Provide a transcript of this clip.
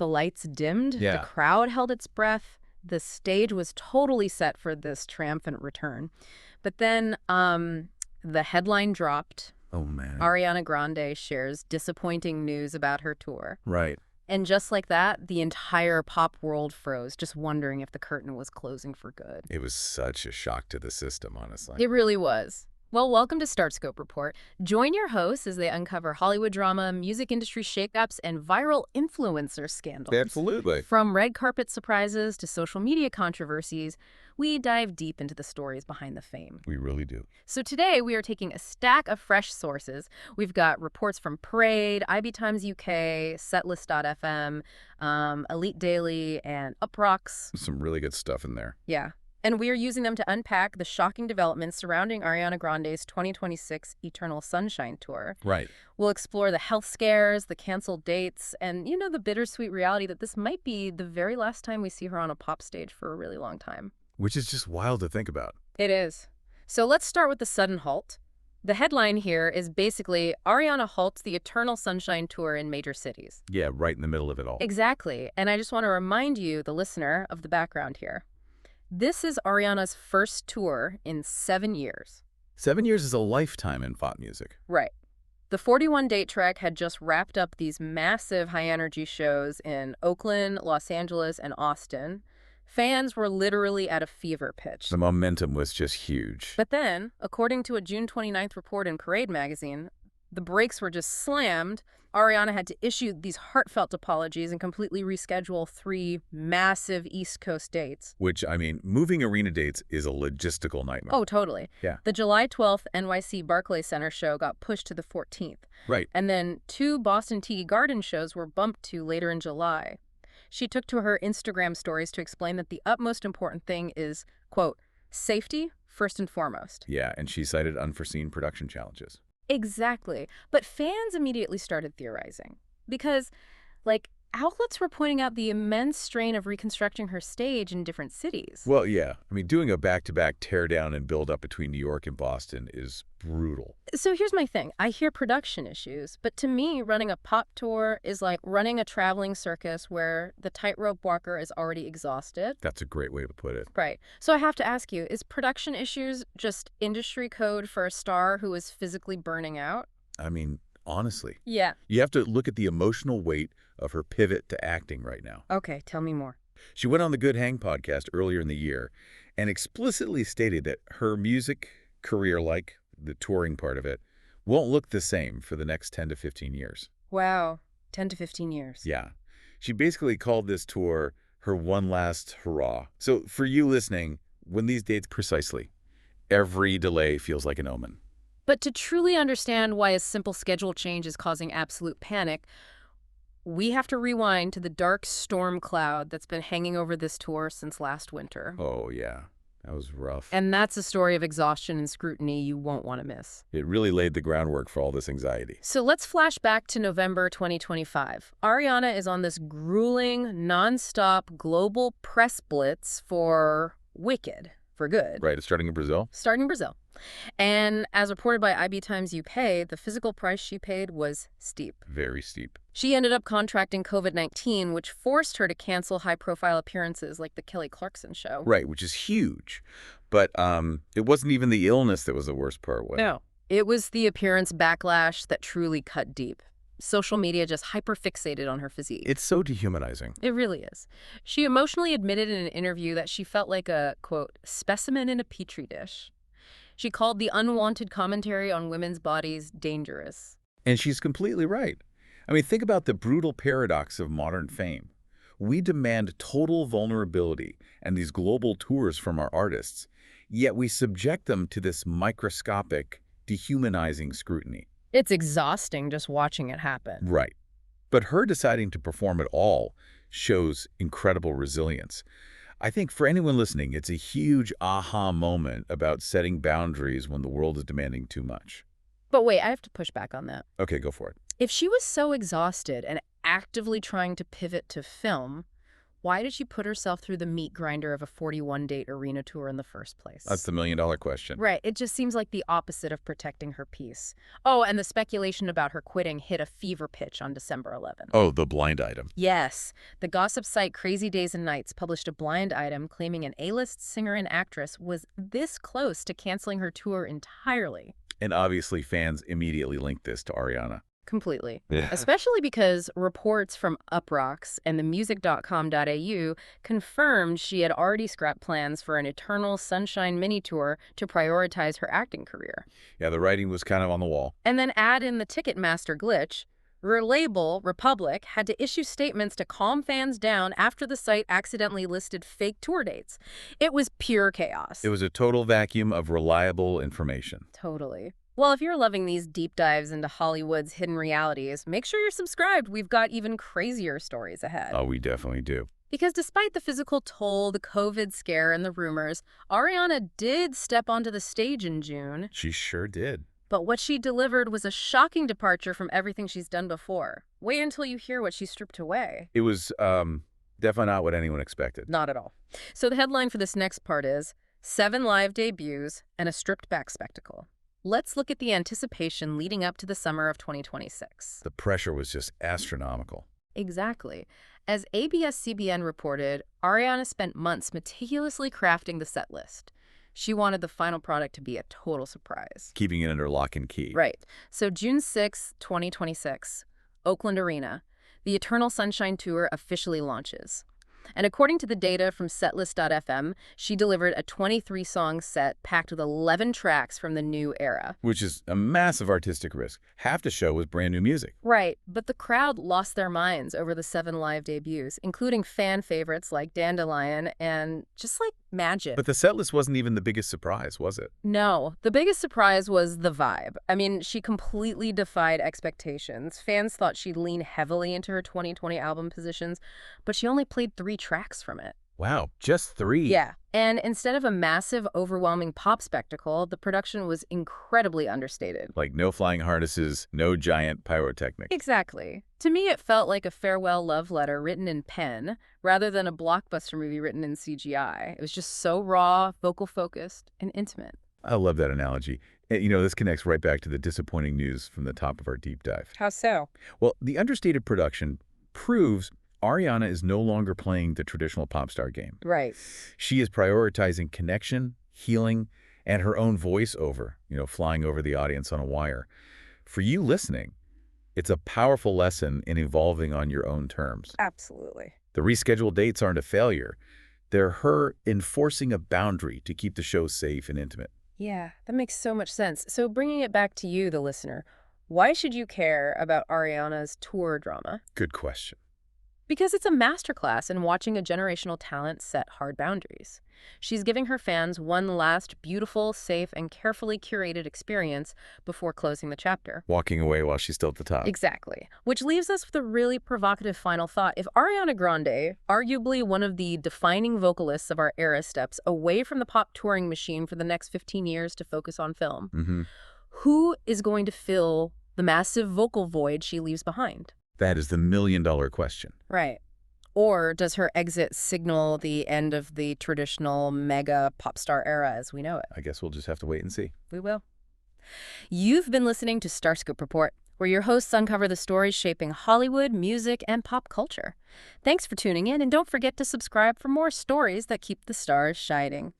The lights dimmed, the Yeah. crowd held its breath. The stage was totally set for this triumphant return. But then the headline dropped. Oh, man. Ariana Grande shares disappointing news about her tour. Right. And just like that, the entire pop world froze, just wondering if the curtain was closing for good. It was such a shock to the system, honestly. It really was. Well, welcome to Start Scope Report. Join your hosts as they uncover Hollywood drama, music industry shakeups, and viral influencer scandals. Absolutely. From red carpet surprises to social media controversies, we dive deep into the stories behind the fame. We really do. So today we are taking a stack of fresh sources. We've got reports from Parade, IB Times UK, Setlist.fm, Elite Daily, and Uprocks. Some really good stuff in there. Yeah. And we are using them to unpack the shocking developments surrounding Ariana Grande's 2026 Eternal Sunshine Tour. Right. We'll explore the health scares, the canceled dates, and, the bittersweet reality that this might be the very last time we see her on a pop stage for a really long time. Which is just wild to think about. It is. So let's start with the sudden halt. The headline here is basically Ariana halts the Eternal Sunshine Tour in major cities. Yeah, right in the middle of it all. Exactly. And I just want to remind you, the listener, of the background here. This is Ariana's first tour in 7 years. 7 years is a lifetime in pop music. Right. The 41-date trek had just wrapped up these massive high-energy shows in Oakland, Los Angeles, and Austin. Fans were literally at a fever pitch. The momentum was just huge. But then, according to a June 29th report in Parade magazine, the brakes were just slammed. Ariana had to issue these heartfelt apologies and completely reschedule 3 massive East Coast dates. Which, moving arena dates is a logistical nightmare. Oh, totally. Yeah. The July 12th NYC Barclays Center show got pushed to the 14th. Right. And then 2 Boston TD Garden shows were bumped to later in July. She took to her Instagram stories to explain that the utmost important thing is, quote, safety first and foremost. Yeah, and she cited unforeseen production challenges. Exactly. But fans immediately started theorizing because, outlets were pointing out the immense strain of reconstructing her stage in different cities. Well, yeah. Doing a back-to-back teardown and build-up between New York and Boston is brutal. So here's my thing. I hear production issues, but to me, running a pop tour is like running a traveling circus where the tightrope walker is already exhausted. That's a great way to put it. Right. So I have to ask you, is production issues just industry code for a star who is physically burning out? Honestly. Yeah. You have to look at the emotional weight of her pivot to acting right now. Okay, tell me more. She went on the Good Hang podcast earlier in the year and explicitly stated that her music career, like the touring part of it, won't look the same for the next 10 to 15 years. Wow. 10 to 15 years. Yeah. She basically called this tour her one last hurrah. So for you listening, when these dates precisely, every delay feels like an omen. But to truly understand why a simple schedule change is causing absolute panic, we have to rewind to the dark storm cloud that's been hanging over this tour since last winter. Oh, yeah. That was rough. And that's a story of exhaustion and scrutiny you won't want to miss. It really laid the groundwork for all this anxiety. So let's flash back to November 2025. Ariana is on this grueling, nonstop global press blitz for Wicked, for good. Right, it's starting in Brazil? Starting in Brazil. And as reported by IB Times UK, the physical price she paid was steep. Very steep. She ended up contracting COVID-19, which forced her to cancel high-profile appearances like the Kelly Clarkson show. Right, which is huge. But it wasn't even the illness that was the worst part. No, it was the appearance backlash that truly cut deep. Social media just hyper-fixated on her physique. It's so dehumanizing. It really is. She emotionally admitted in an interview that she felt like a, quote, specimen in a petri dish. She called the unwanted commentary on women's bodies dangerous. And she's completely right. Think about the brutal paradox of modern fame. We demand total vulnerability and these global tours from our artists, yet we subject them to this microscopic, dehumanizing scrutiny. It's exhausting just watching it happen. Right. But her deciding to perform at all shows incredible resilience. I think for anyone listening, it's a huge aha moment about setting boundaries when the world is demanding too much. But wait, I have to push back on that. Okay, go for it. If she was so exhausted and actively trying to pivot to film, Why did she put herself through the meat grinder of a 41-date arena tour in the first place? That's the million-dollar question. Right. It just seems like the opposite of protecting her peace. Oh, and the speculation about her quitting hit a fever pitch on December 11th. Oh, the blind item. Yes. The gossip site Crazy Days and Nights published a blind item claiming an A-list singer and actress was this close to canceling her tour entirely. And obviously fans immediately linked this to Ariana. Completely. Yeah. Especially because reports from Uproxx and the music.com.au confirmed she had already scrapped plans for an Eternal Sunshine mini tour to prioritize her acting career. Yeah, the writing was kind of on the wall. And then add in the Ticketmaster glitch. Her label, Republic, had to issue statements to calm fans down after the site accidentally listed fake tour dates. It was pure chaos. It was a total vacuum of reliable information. Totally. Well, if you're loving these deep dives into Hollywood's hidden realities, make sure you're subscribed. We've got even crazier stories ahead. Oh, we definitely do. Because despite the physical toll, the COVID scare, and the rumors, Ariana did step onto the stage in June. She sure did. But what she delivered was a shocking departure from everything she's done before. Wait until you hear what she stripped away. It was definitely not what anyone expected. Not at all. So the headline for this next part is 7 live debuts and a stripped-back spectacle. Let's look at the anticipation leading up to the summer of 2026. The pressure was just astronomical. Exactly. As ABS-CBN reported, Ariana spent months meticulously crafting the set list. She wanted the final product to be a total surprise. Keeping it under lock and key. Right. So June 6, 2026, Oakland Arena, the Eternal Sunshine Tour officially launches. And according to the data from setlist.fm, she delivered a 23-song set packed with 11 tracks from the new era. Which is a massive artistic risk. Half the show was brand new music. Right, but the crowd lost their minds over the 7 live debuts, including fan favorites like Dandelion and just like Magic. But the set list wasn't even the biggest surprise, was it? No, the biggest surprise was the vibe. I mean, she completely defied expectations. Fans thought she'd lean heavily into her 2020 album positions, but she only played 3 tracks from it. Wow, just 3? Yeah, and instead of a massive, overwhelming pop spectacle, the production was incredibly understated. Like no flying harnesses, no giant pyrotechnics. Exactly. To me, it felt like a farewell love letter written in pen, rather than a blockbuster movie written in CGI. It was just so raw, vocal-focused, and intimate. I love that analogy. You know, this connects right back to the disappointing news from the top of our deep dive. How so? Well, the understated production proves Ariana is no longer playing the traditional pop star game. Right. She is prioritizing connection, healing, and her own voice over, flying over the audience on a wire. For you listening, it's a powerful lesson in evolving on your own terms. Absolutely. The rescheduled dates aren't a failure. They're her enforcing a boundary to keep the show safe and intimate. Yeah, that makes so much sense. So bringing it back to you, the listener, why should you care about Ariana's tour drama? Good question. Because it's a masterclass in watching a generational talent set hard boundaries. She's giving her fans one last beautiful, safe, and carefully curated experience before closing the chapter. Walking away while she's still at the top. Exactly. Which leaves us with a really provocative final thought. If Ariana Grande, arguably one of the defining vocalists of our era, steps away from the pop touring machine for the next 15 years to focus on film, who is going to fill the massive vocal void she leaves behind? That is the million-dollar question. Right. Or does her exit signal the end of the traditional mega pop star era as we know it? I guess we'll just have to wait and see. We will. You've been listening to Starscoop Report, where your hosts uncover the stories shaping Hollywood, music, and pop culture. Thanks for tuning in, and don't forget to subscribe for more stories that keep the stars shining.